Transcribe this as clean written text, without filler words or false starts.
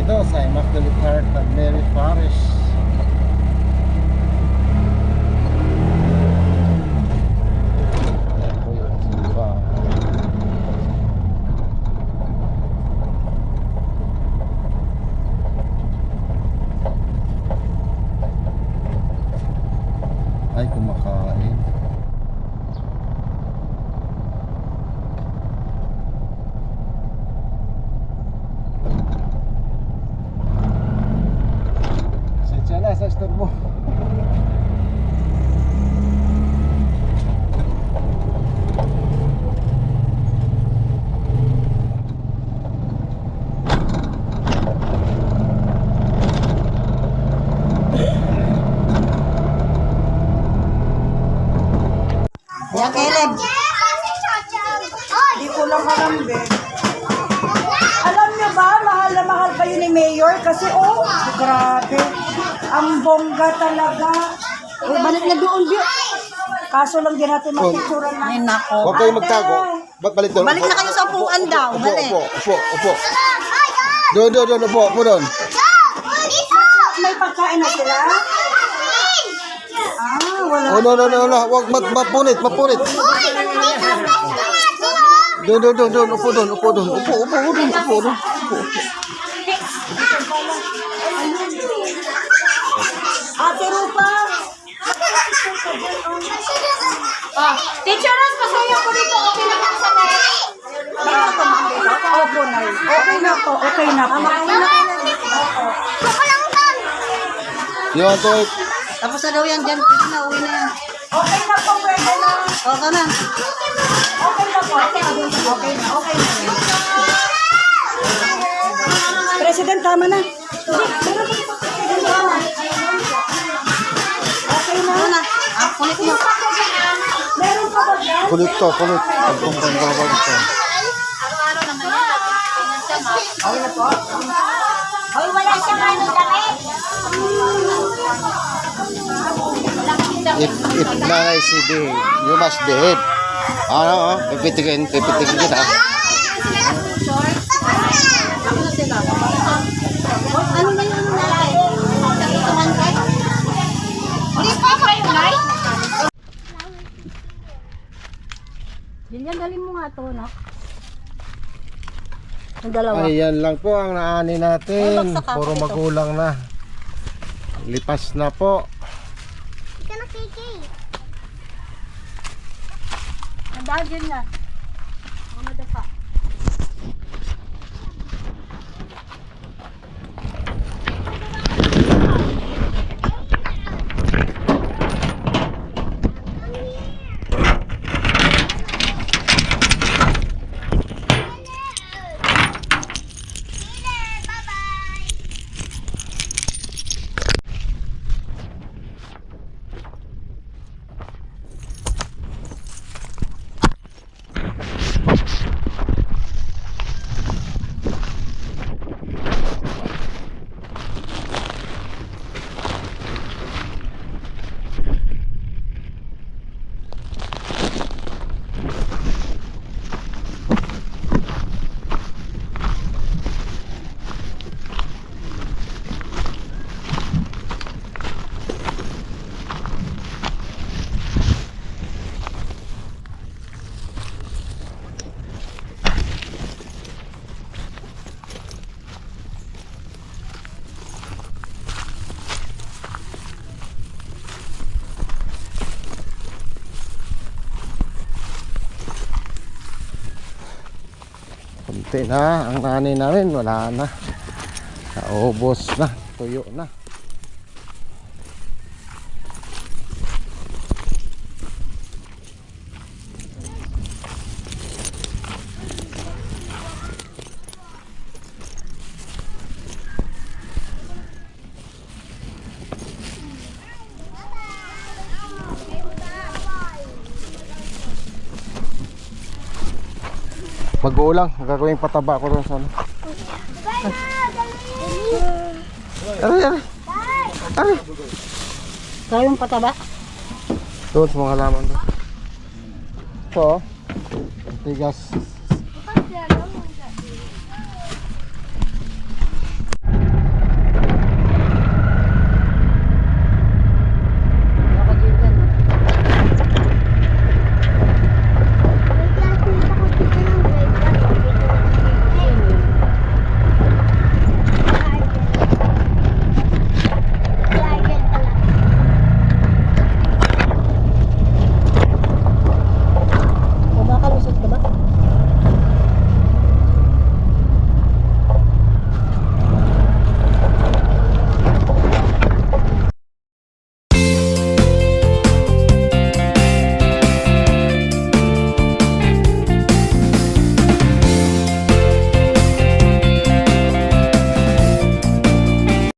dito sa Immaculate Heart of Mary Parish. Ayan po yung simba. Ay, kumakain. Sensya na sa store mo. Yan, Caleb. Hindi ko lang alam, Ben. Alam niyo ba, mahal na mahal kayo ni Mayor? Kasi, grabe. Ang bongga talaga. Uy, balik na doon, Bio. Kaso lang din natin mapicturan na. Ay, nako. Huwag kayong magtago. Balik doon. Balik na kayo sa upuan daw. Upo, Balik. upo. Doon, upo doon. May pagkain na sila? Wala. Oh, no. Huwag mapunit. Doon, upo doon. Upo. Ate Rupa. Teacher Ross, pasuyo ko dito. Okay na po sa net. Opo na. Okay na po. You want to eat? Tapos na daw yan dyan. Pwede na, uwi na yan. Okay na po, pwede na. Okay na. Okay na po. Okay na. President, tama na. Okay na. Ano na? Kulit mo. Meron pa ba dyan? Kulit to. Pagpapagpapag to. Araw-araw naman yan. Tingnan siya, ma. Okay na po. Hoy, wala siyang ano damit. If nanay si behave, you must behave. Ano, pipitigin kita. Ano na yun? Hindi pa pa yung light. Lilian, dalhin mo nga ito, no? Ang dalawa. Ayan lang po ang naani natin. Ay, baksak ako Puro dito. magulang na. Lipas na po. Ang dahil dyan na. Ang madapa. Kunti na ang nanay namin, wala na. Naubos na, tuyo na. Mag-uulang, gagawin pataba ko rin sa ano. Aray. Kayong pataba? Doon sa mga halaman doon. Ito, tigas.